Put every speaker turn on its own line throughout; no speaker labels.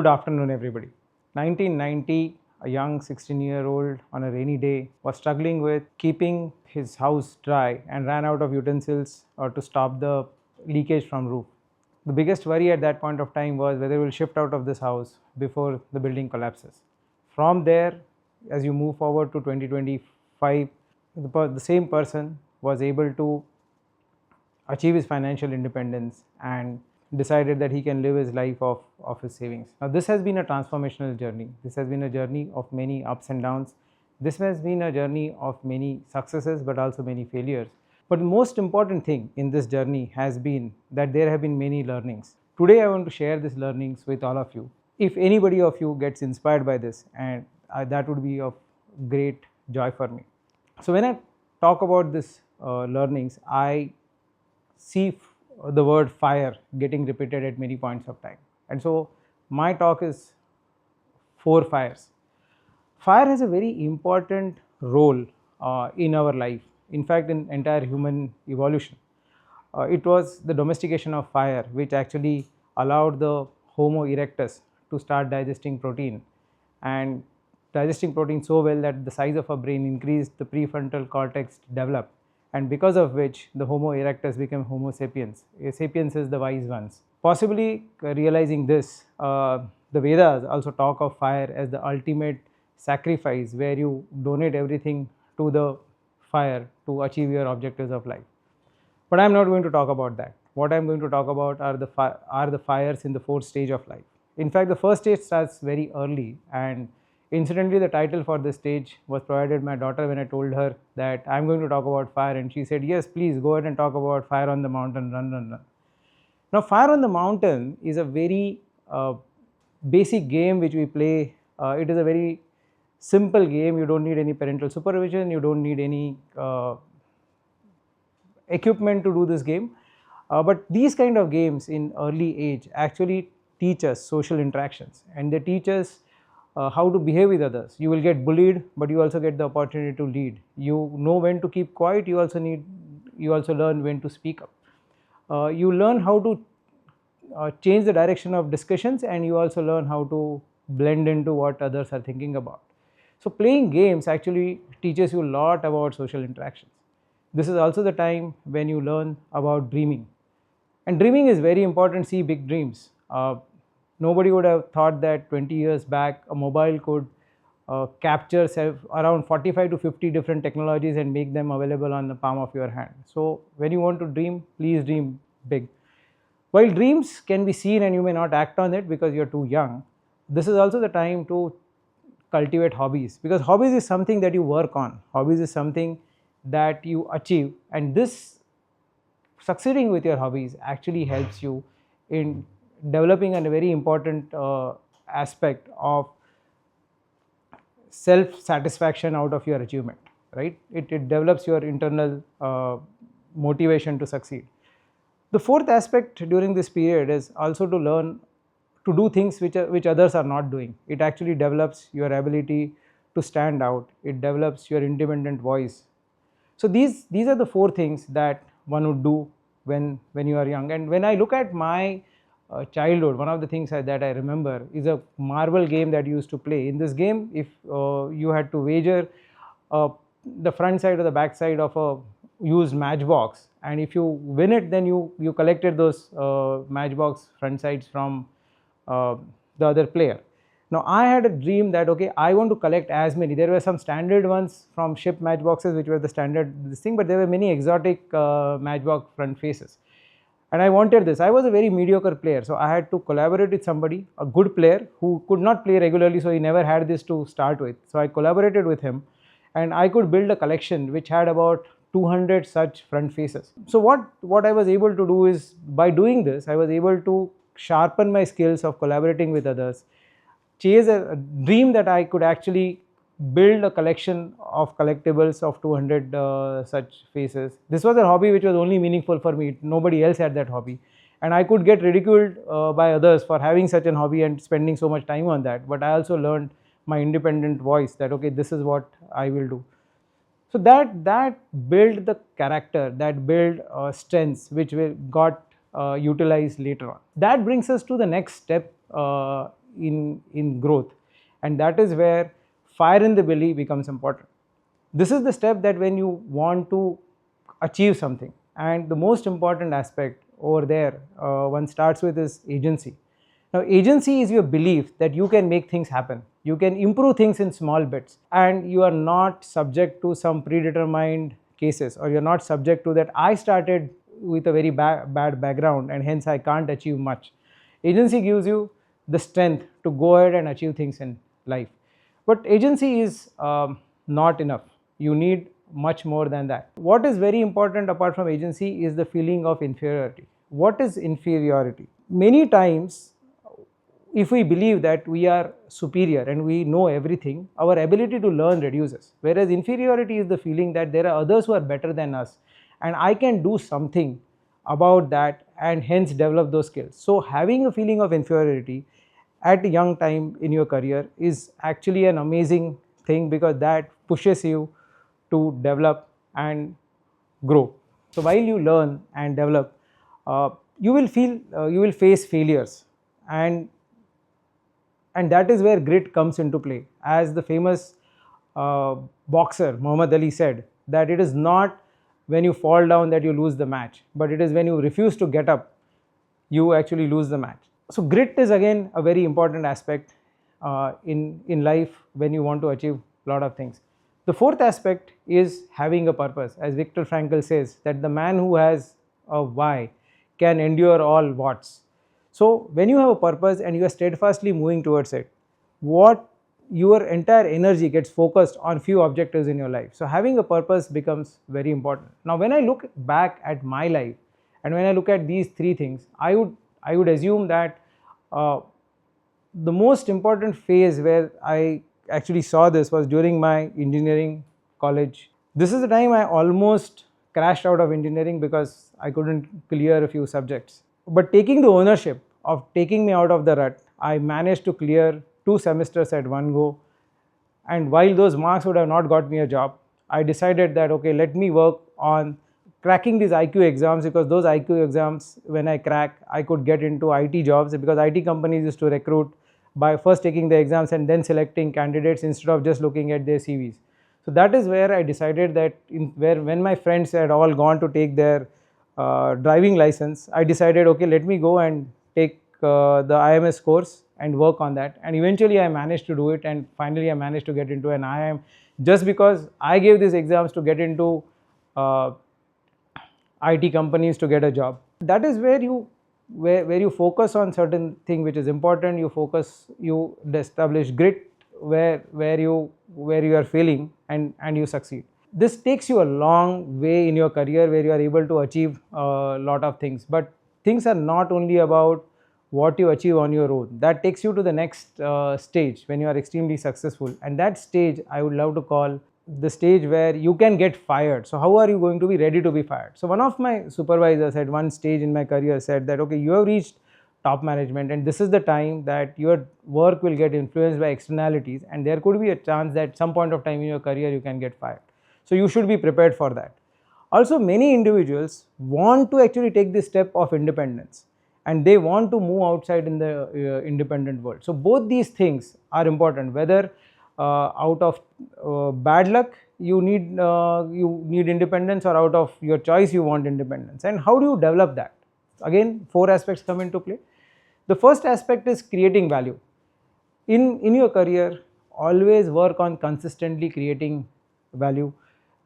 Good afternoon, everybody. 1990, a young 16-year-old on a rainy day was struggling with keeping his house dry and ran out of utensils to stop the leakage from roof. The biggest worry at that point of time was whether we'll shift out of this house before the building collapses. From there, as you move forward to 2025, the same person was able to achieve his financial independence and decided that he can live his life of his savings. Now, this has been a transformational journey. This has been a journey of many ups and downs. This has been a journey of many successes, but also many failures. But the most important thing in this journey has been that there have been many learnings. Today, I want to share these learnings with all of you. If anybody of you gets inspired by this, and that would be of great joy for me. So when I talk about this learnings, I see the word fire getting repeated at many points of time. And so my talk is 4 fires. Fire has a very important role in our life, in fact in entire human evolution. It was the domestication of fire which actually allowed the Homo erectus to start digesting protein, and digesting protein so well that the size of a brain increased, the prefrontal cortex developed, and because of which the Homo erectus became Homo sapiens. Sapiens is the wise ones. Possibly realizing this, the Vedas also talk of fire as the ultimate sacrifice, where you donate everything to the fire to achieve your objectives of life. But I am not going to talk about that. What I am going to talk about are the fires in the 4th stage of life. In fact, the first stage starts very early, and incidentally, the title for this stage was provided by my daughter when I told her that I am going to talk about fire, and she said, yes, please go ahead and talk about fire on the mountain, run, run, run. Now, fire on the mountain is a very basic game which we play. It is a very simple game. You don't need any parental supervision. You don't need any equipment to do this game. But these kind of games in early age actually teach us social interactions, and they teach us how to behave with others. You will get bullied, but you also get the opportunity to lead. You know when to keep quiet. You also learn when to speak up. You learn how to change the direction of discussions, and you also learn how to blend into what others are thinking about. So playing games actually teaches you a lot about social interactions. This is also the time when you learn about dreaming, and dreaming is very important. See big dreams. Nobody would have thought that 20 years back a mobile could capture around 45 to 50 different technologies and make them available on the palm of your hand. So when you want to dream, please dream big. While dreams can be seen and you may not act on it because you're too young, this is also the time to cultivate hobbies, because hobbies is something that you work on. Hobbies is something that you achieve, and this succeeding with your hobbies actually helps you in developing a very important aspect of self-satisfaction out of your achievement, right? It develops your internal motivation to succeed. The 4th aspect during this period is also to learn to do things which others are not doing. It actually develops your ability to stand out. It develops your independent voice. So these are the 4 things that one would do when you are young. And when I look at my childhood, one of the things that I remember is a marble game that you used to play. In this game, if you had to wager the front side or the back side of a used matchbox, and if you win it, then you collected those matchbox front sides from the other player. Now I had a dream that okay, I want to collect as many. There were some standard ones from ship matchboxes which were the standard this thing, but there were many exotic matchbox front faces. And I wanted this. I was a very mediocre player, so I had to collaborate with somebody, a good player who could not play regularly, so he never had this to start with. So I collaborated with him, and I could build a collection which had about 200 such front faces. So what I was able to do is, by doing this, I was able to sharpen my skills of collaborating with others, chase a dream that I could actually build a collection of collectibles of 200 such faces. This was a hobby which was only meaningful for me. Nobody else had that hobby, and I could get ridiculed by others for having such a hobby and spending so much time on that. But I also learned my independent voice, that okay, this is what I will do. So that built the character, that built strengths which got utilized later on. That brings us to the next step in growth, and that is where fire in the belly becomes important. This is the step that when you want to achieve something, and the most important aspect over there one starts with is agency. Now, agency is your belief that you can make things happen, you can improve things in small bits, and you are not subject to some predetermined cases, or you're not subject to that I started with a very bad background and hence I can't achieve much. Agency gives you the strength to go ahead and achieve things in life. But agency is not enough. You need much more than that. What is very important apart from agency is the feeling of inferiority. What is inferiority? Many times, if we believe that we are superior and we know everything, our ability to learn reduces. Whereas inferiority is the feeling that there are others who are better than us and I can do something about that and hence develop those skills. So having a feeling of inferiority at a young time in your career is actually an amazing thing, because that pushes you to develop and grow. So while you learn and develop, you will face failures, and that is where grit comes into play. As the famous boxer Muhammad Ali said, that it is not when you fall down that you lose the match, but it is when you refuse to get up, you actually lose the match. So grit is again a very important aspect in life when you want to achieve a lot of things. The fourth aspect is having a purpose. As Viktor Frankl says, that the man who has a why can endure all whats. So when you have a purpose and you are steadfastly moving towards it, your entire energy gets focused on few objectives in your life. So having a purpose becomes very important. Now when I look back at my life and when I look at these three things, I would assume that the most important phase where I actually saw this was during my engineering college. This is the time I almost crashed out of engineering because I couldn't clear a few subjects. But taking the ownership of taking me out of the rut, I managed to clear 2 semesters at one go. And while those marks would have not got me a job, I decided that okay, let me work on cracking these IQ exams, because those IQ exams, when I crack, I could get into IT jobs, because IT companies used to recruit by first taking the exams and then selecting candidates instead of just looking at their CVs. So that is where I decided that when my friends had all gone to take their driving license, I decided okay, let me go and take the IMS course and work on that, and eventually I managed to do it, and finally I managed to get into an IIM just because I gave these exams to get into IT companies to get a job. That is where you focus on certain thing which is important. You establish grit where you are failing, and you succeed. This takes you a long way in your career where you are able to achieve a lot of things. But things are not only about what you achieve on your own. That takes you to the next stage when you are extremely successful, and that stage I would love to call the stage where you can get fired. So how are you going to be ready to be fired? So one of my supervisors at one stage in my career said that okay, you have reached top management and this is the time that your work will get influenced by externalities, and there could be a chance that some point of time in your career you can get fired. So you should be prepared for that. Also, many individuals want to actually take this step of independence, and they want to move outside in the independent world. So both these things are important. Whether out of bad luck you need independence, or out of your choice you want independence, and how do you develop that? Again, 4 aspects come into play. The first aspect is creating value. In your career, always work on consistently creating value,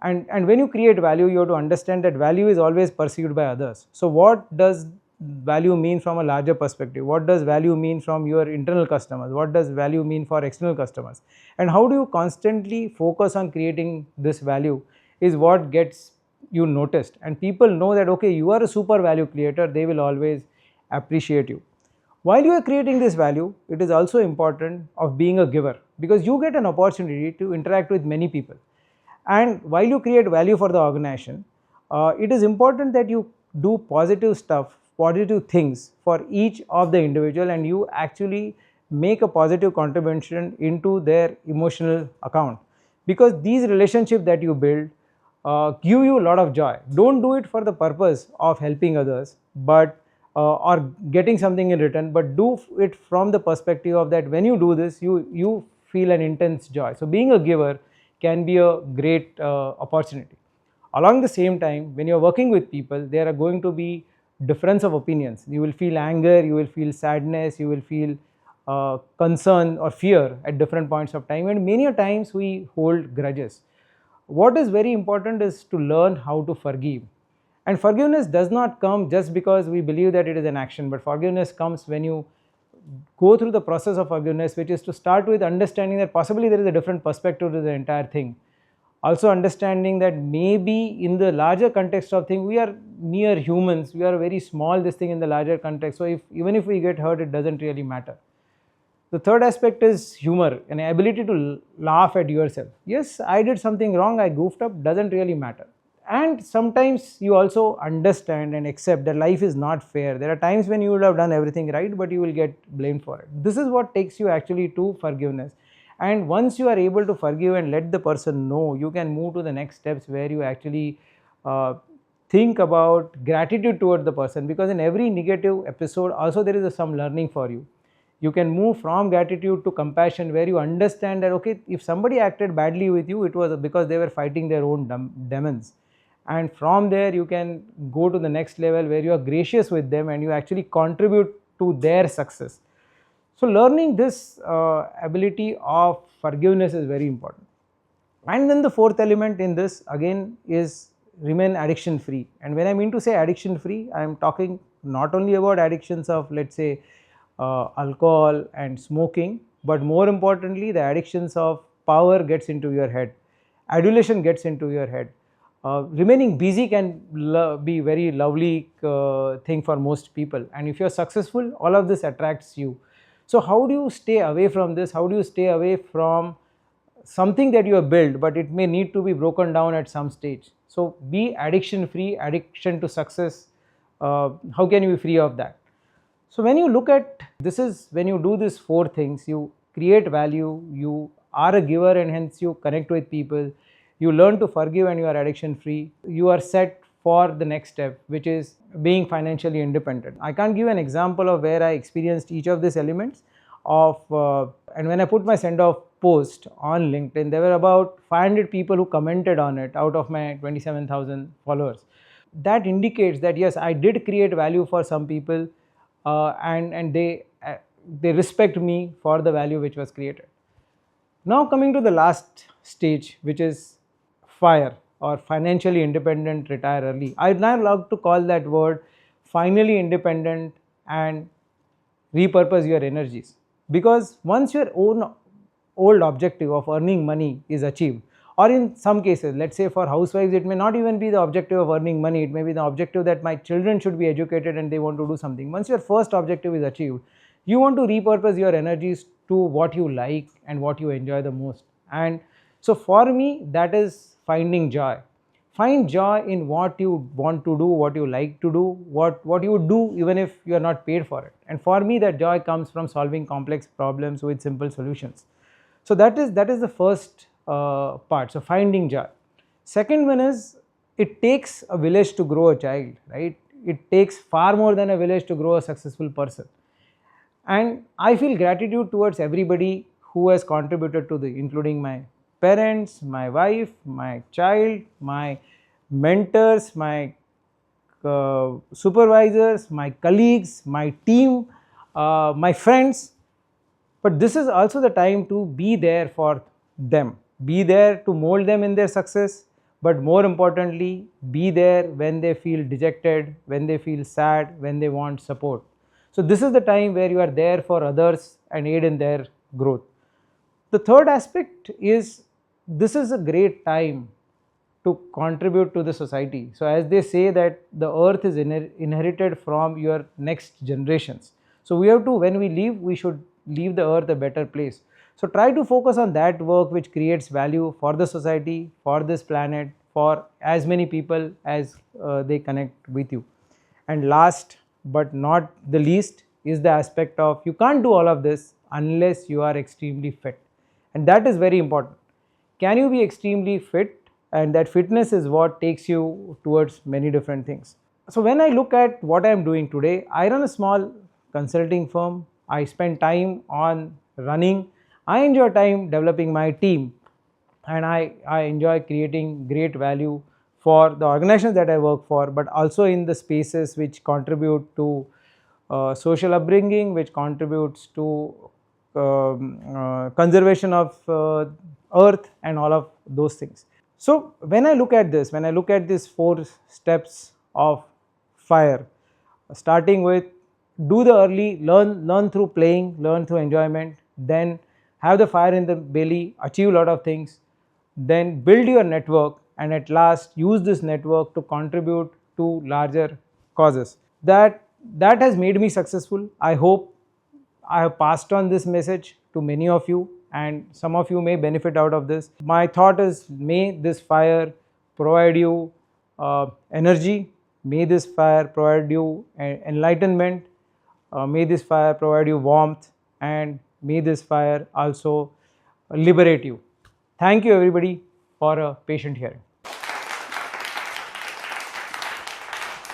and when you create value, you have to understand that value is always perceived by others. So what does value mean from a larger perspective? What does value mean from your internal customers? What does value mean for external customers? And how do you constantly focus on creating this value is what gets you noticed, and people know that okay, you are a super value creator. They will always appreciate you. While you are creating this value, it is also important of being a giver, because you get an opportunity to interact with many people. And while you create value for the organization, it is important that you do positive stuff, positive things for each of the individual, and you actually make a positive contribution into their emotional account, because these relationships that you build give you a lot of joy. Don't do it for the purpose of helping others, but or getting something in return, but do it from the perspective of that when you do this, you feel an intense joy. So being a giver can be a great opportunity. Along the same time, when you're working with people, there are going to be difference of opinions. You will feel anger, you will feel sadness, you will feel concern or fear at different points of time, and many a times we hold grudges. What is very important is to learn how to forgive. And forgiveness does not come just because we believe that it is an action, but forgiveness comes when you go through the process of forgiveness, which is to start with understanding that possibly there is a different perspective to the entire thing. Also understanding that maybe in the larger context of things, we are mere humans, we are very small this thing in the larger context. So even if we get hurt, it doesn't really matter. The third aspect is humor, an ability to laugh at yourself. Yes, I did something wrong, I goofed up, doesn't really matter. And sometimes you also understand and accept that life is not fair. There are times when you would have done everything right, but you will get blamed for it. This is what takes you actually to forgiveness. And once you are able to forgive and let the person know, you can move to the next steps where you actually think about gratitude toward the person, because in every negative episode also there is some learning for you. You can move from gratitude to compassion, where you understand that okay, if somebody acted badly with you, it was because they were fighting their own demons. And from there you can go to the next level where you are gracious with them and you actually contribute to their success. So learning this ability of forgiveness is very important. And then the fourth element in this again is remain addiction free. And when I mean to say addiction free, I am talking not only about addictions of, let's say, alcohol and smoking, but more importantly the addictions of power gets into your head, adulation gets into your head. Remaining busy can be very lovely thing for most people, and if you are successful, all of this attracts you. So how do you stay away from this? How do you stay away from something that you have built, but it may need to be broken down at some stage? So be addiction free, addiction to success. How can you be free of that? So when you look at this, is when you do these four things, you create value, you are a giver and hence you connect with people, you learn to forgive and you are addiction free, you are set for the next step, which is being financially independent. I can't give an example of where I experienced each of these elements of, and when I put my send off post on LinkedIn, there were about 500 people who commented on it out of my 27,000 followers. That indicates that yes, I did create value for some people, and they respect me for the value which was created. Now coming to the last stage, which is FIRE, or financially independent, retire early. I'd now love to call that word finally independent and repurpose your energies, because once your own old objective of earning money is achieved, or in some cases, let's say for housewives, it may not even be the objective of earning money, it may be the objective that my children should be educated and they want to do something. Once your first objective is achieved, you want to repurpose your energies to what you like and what you enjoy the most. And so for me, that is finding joy. Find joy in what you want to do, what you like to do, what you would do even if you are not paid for it. And for me, that joy comes from solving complex problems with simple solutions. So that is the first part. So finding joy. Second one is, it takes a village to grow a child, right? It takes far more than a village to grow a successful person. And I feel gratitude towards everybody who has contributed to including my parents, my wife, my child, my mentors, my supervisors, my colleagues, my team, my friends. But this is also the time to be there for them, be there to mold them in their success, but more importantly, be there when they feel dejected, when they feel sad, when they want support. So this is the time where you are there for others and aid in their growth. The third aspect is, this is a great time to contribute to the society. So as they say that the earth is inherited from your next generations. So we have to, when we leave, we should leave the earth a better place. So try to focus on that work which creates value for the society, for this planet, for as many people as they connect with you. And last but not the least is the aspect of, you can't do all of this unless you are extremely fit. And that is very important. Can you be extremely fit? And that fitness is what takes you towards many different things. So when I look at what I am doing today, I run a small consulting firm. I spend time on running. I enjoy time developing my team, and I enjoy creating great value for the organizations that I work for, but also in the spaces which contribute to social upbringing, which contributes to conservation of earth and all of those things. So when I look at this, when I look at these 4 steps of fire, starting with do the early, learn through playing, learn through enjoyment, then have the fire in the belly, achieve a lot of things, then build your network, and at last use this network to contribute to larger causes. That has made me successful. I hope I have passed on this message to many of you, and some of you may benefit out of this. My thought is, may this fire provide you energy, may this fire provide you enlightenment, may this fire provide you warmth, and may this fire also liberate you. Thank you everybody for a patient hearing.